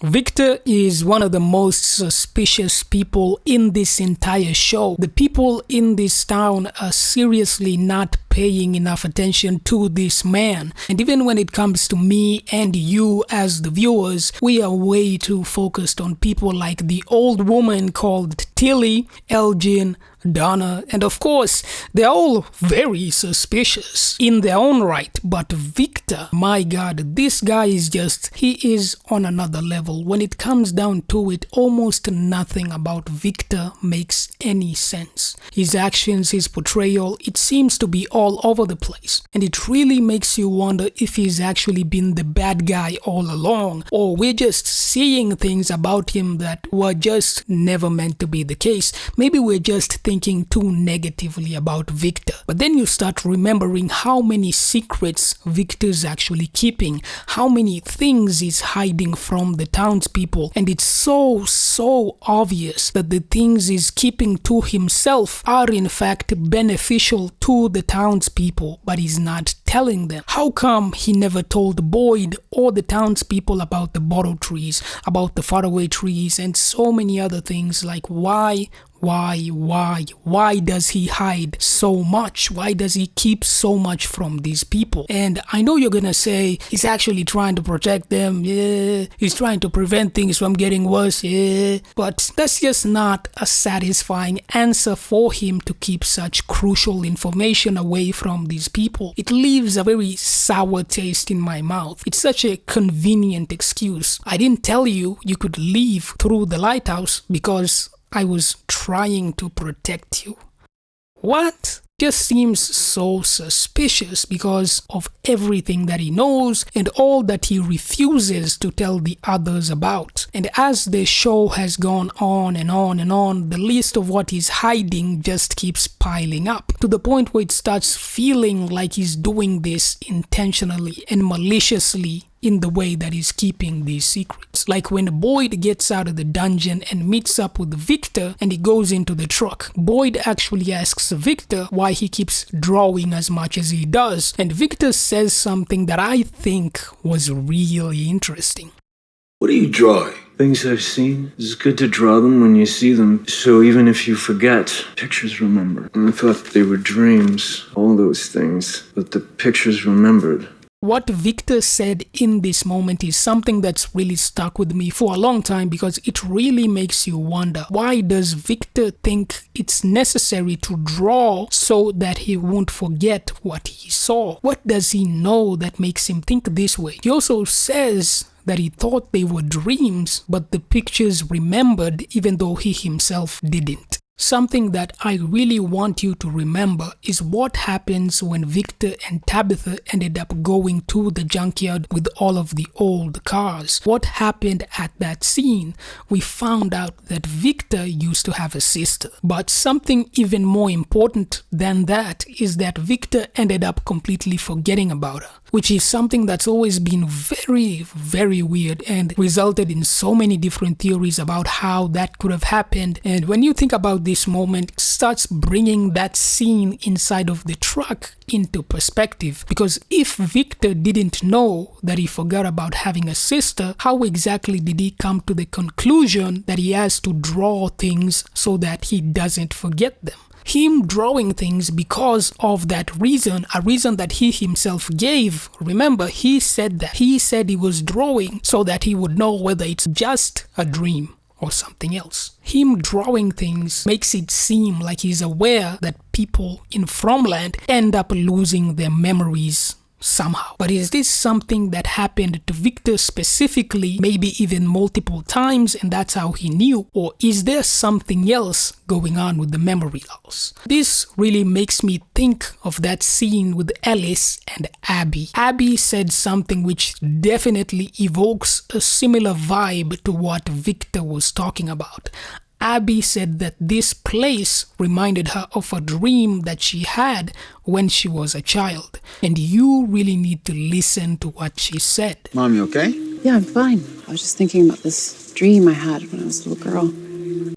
Victor is one of the most suspicious people in this entire show. The people in this town are seriously not paying enough attention to this man. And even when it comes to me and you as the viewers, we are way too focused on people like the old woman called Tilly, Elgin, Donna, and of course, they're all very suspicious in their own right. But Victor, my God, this guy he is on another level. When it comes down to it, almost nothing about Victor makes any sense. His actions, his portrayal, it seems to be all over the place. And it really makes you wonder if he's actually been the bad guy all along, or we're just seeing things about him that were just never meant to be the case. Maybe we're just thinking too negatively about Victor. But then you start remembering how many secrets Victor's actually keeping, how many things he's hiding from the townspeople, and it's so obvious that the things he's keeping to himself are in fact beneficial to the townspeople, but he's not telling them. How come he never told Boyd or the townspeople about the bottle trees, about the faraway trees, and so many other things? Like why does he hide so much? Why does he keep so much from these people? And I know you're gonna say he's actually trying to protect them, yeah, he's trying to prevent things from getting worse, yeah, but that's just not a satisfying answer for him to keep such crucial information away from these people. It leaves a very sour taste in my mouth. It's such a convenient excuse. I didn't tell you you could leave through the lighthouse because I was trying to protect you. What? Just seems so suspicious because of everything that he knows and all that he refuses to tell the others about. And as the show has gone on and on and on, the list of what he's hiding just keeps piling up to the point where it starts feeling like he's doing this intentionally and maliciously in the way that he's keeping these secrets. Like when Boyd gets out of the dungeon and meets up with Victor and he goes into the truck, Boyd actually asks Victor why he keeps drawing as much as he does, and Victor says something that I think was really interesting. What are you drawing? Things I've seen. It's good to draw them when you see them, so even if you forget, pictures remember. And I thought they were dreams, all those things, but the pictures remembered. What Victor said in this moment is something that's really stuck with me for a long time, because it really makes you wonder, why does Victor think it's necessary to draw so that he won't forget what he saw? What does he know that makes him think this way? He also says that he thought they were dreams, but the pictures remembered even though he himself didn't. Something that I really want you to remember is what happens when Victor and Tabitha ended up going to the junkyard with all of the old cars. What happened at that scene? We found out that Victor used to have a sister. But something even more important than that is that Victor ended up completely forgetting about her, which is something that's always been very weird and resulted in so many different theories about how that could have happened. And when you think about this moment, it starts bringing that scene inside of the truck into perspective. Because if Victor didn't know that he forgot about having a sister, how exactly did he come to the conclusion that he has to draw things so that he doesn't forget them? Him drawing things because of that reason, a reason that he himself gave. Remember, he said he was drawing so that he would know whether it's just a dream or something else. Him drawing things makes it seem like he's aware that people in Fromland end up losing their memories somehow. But is this something that happened to Victor specifically, maybe even multiple times, and that's how he knew? Or is there something else going on with the memory loss? This really makes me think of that scene with Ellis and Abby. Abby said something which definitely evokes a similar vibe to what Victor was talking about. Abby said that this place reminded her of a dream that she had when she was a child. And you really need to listen to what she said. Mom, you okay? Yeah, I'm fine. I was just thinking about this dream I had when I was a little girl.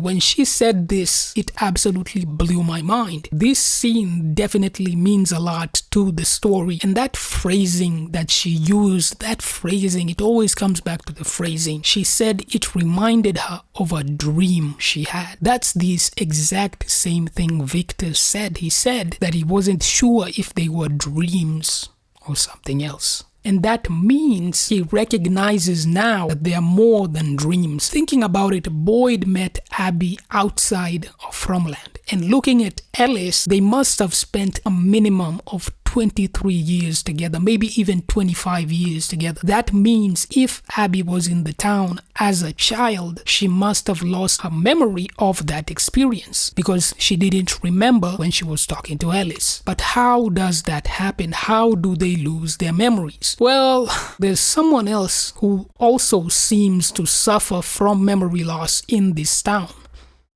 When she said this, it absolutely blew my mind. This scene definitely means a lot to the story, and that phrasing that she used, it always comes back to the phrasing. She said it reminded her of a dream she had. That's this exact same thing Victor said. He said that he wasn't sure if they were dreams or something else. And that means he recognizes now that they are more than dreams. Thinking about it, Boyd met Abby outside of Fromland. And looking at Ellis, they must have spent a minimum of 23 years together, maybe even 25 years together. That means if Abby was in the town as a child, she must have lost her memory of that experience because she didn't remember when she was talking to Ellis. But how does that happen? How do they lose their memories? Well, there's someone else who also seems to suffer from memory loss in this town.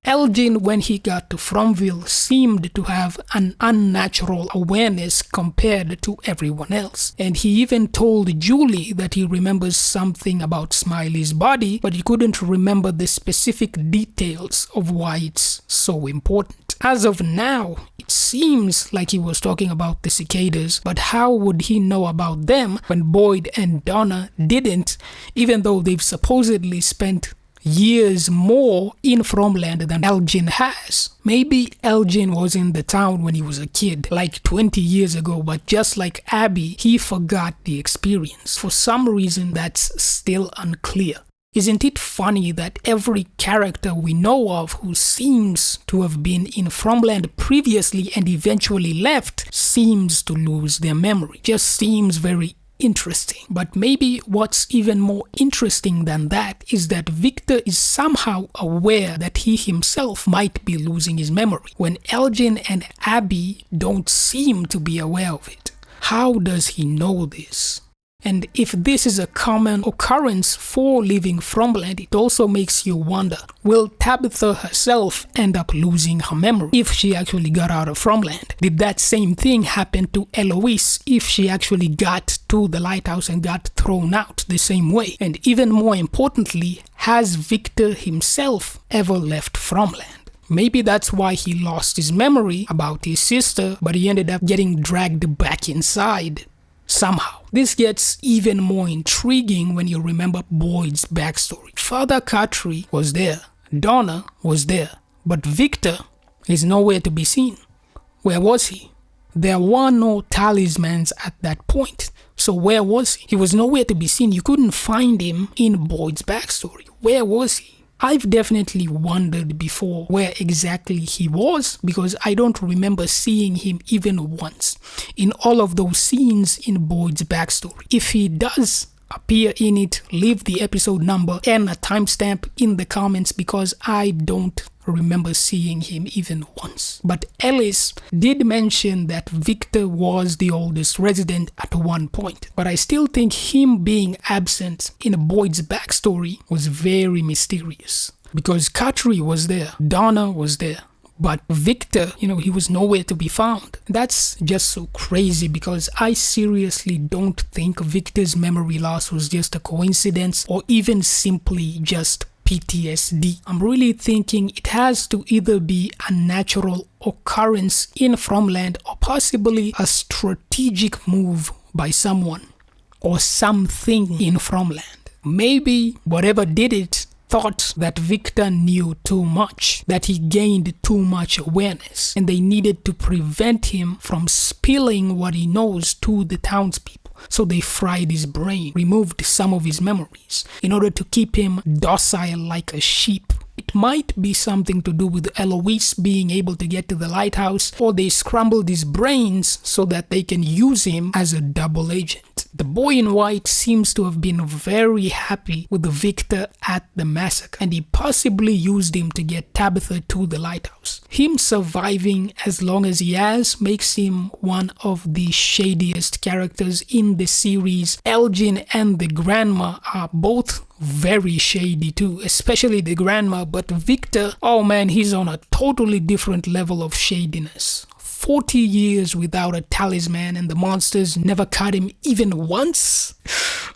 Elgin, when he got to Fromville, seemed to have an unnatural awareness compared to everyone else. And he even told Julie that he remembers something about Smiley's body, but he couldn't remember the specific details of why it's so important. As of now, it seems like he was talking about the cicadas, but how would he know about them when Boyd and Donna didn't, even though they've supposedly spent years more in Fromland than Elgin has? Maybe Elgin was in the town when he was a kid, like 20 years ago, but just like Abby, he forgot the experience. For some reason, that's still unclear. Isn't it funny that every character we know of who seems to have been in Fromland previously and eventually left seems to lose their memory? Just seems very interesting. But maybe what's even more interesting than that is that Victor is somehow aware that he himself might be losing his memory, when Elgin and Abby don't seem to be aware of it. How does he know this? And if this is a common occurrence for living Fromland, it also makes you wonder, will Tabitha herself end up losing her memory if she actually got out of Fromland? Did that same thing happen to Eloise if she actually got to the lighthouse and got thrown out the same way? And even more importantly, has Victor himself ever left Fromland? Maybe that's why he lost his memory about his sister, but he ended up getting dragged back inside somehow. This gets even more intriguing when you remember Boyd's backstory. Father Katri was there, Donna was there, but Victor is nowhere to be seen. Where was he? There were no talismans at that point. So where was he? He was nowhere to be seen. You couldn't find him in Boyd's backstory. Where was he? I've definitely wondered before where exactly he was, because I don't remember seeing him even once in all of those scenes in Boyd's backstory. If he does appear in it, leave the episode number and a timestamp in the comments, because I don't remember seeing him even once. But Ellis did mention that Victor was the oldest resident at one point, but I still think him being absent in Boyd's backstory was very mysterious, because Katri was there, Donna was there, but Victor, he was nowhere to be found. That's just so crazy, because I seriously don't think Victor's memory loss was just a coincidence or even simply just PTSD. I'm really thinking it has to either be a natural occurrence in Fromland or possibly a strategic move by someone or something in Fromland. Maybe whatever did it thought that Victor knew too much, that he gained too much awareness, and they needed to prevent him from spilling what he knows to the townspeople. So they fried his brain, removed some of his memories, in order to keep him docile like a sheep. It might be something to do with Eloise being able to get to the lighthouse, or they scrambled his brains so that they can use him as a double agent. The boy in white seems to have been very happy with Victor at the massacre, and he possibly used him to get Tabitha to the lighthouse. Him surviving as long as he has makes him one of the shadiest characters in the series. Elgin and the grandma are both very shady too, especially the grandma, but Victor, oh man, he's on a totally different level of shadiness. 40 years without a talisman and the monsters never caught him even once?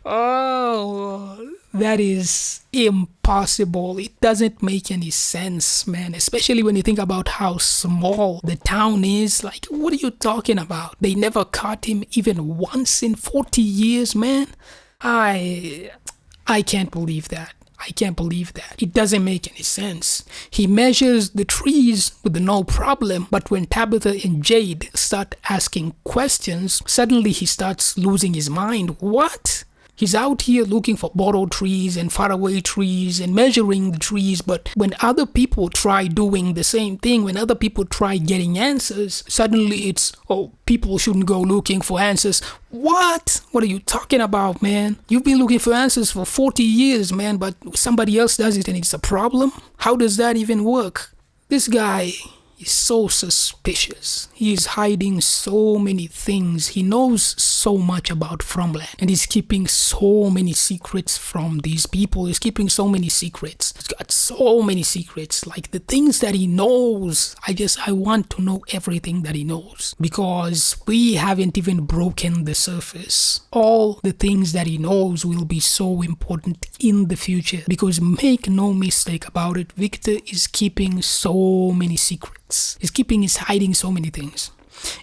Oh, That is impossible. It doesn't make any sense, man. Especially when you think about how small the town is. Like, what are you talking about? They never caught him even once in 40 years, man. I can't believe that. I can't believe that. It doesn't make any sense. He measures the trees with no problem, but when Tabitha and Jade start asking questions, suddenly he starts losing his mind. What? He's out here looking for borrowed trees and faraway trees and measuring the trees, but when other people try doing the same thing, when other people try getting answers, suddenly it's, oh, people shouldn't go looking for answers. What? What are you talking about, man? You've been looking for answers for 40 years, man, but somebody else does it and it's a problem? How does that even work? This guy is so suspicious. He is hiding so many things. He knows so much about Farmland and he's keeping so many secrets from these people. He's keeping so many secrets. He's got so many secrets. Like the things that he knows. I want to know everything that he knows because we haven't even broken the surface. All the things that he knows will be so important in the future because make no mistake about it, Victor is keeping so many secrets. He's hiding so many things.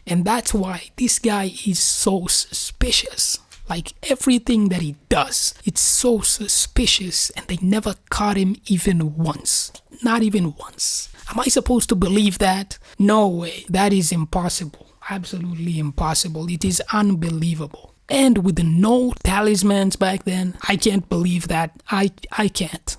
And that's why this guy is so suspicious. Like everything that he does, it's so suspicious and they never caught him even once. Not even once. Am I supposed to believe that? No way. That is impossible. Absolutely impossible. It is unbelievable. And with no talismans back then, I can't believe that. I can't.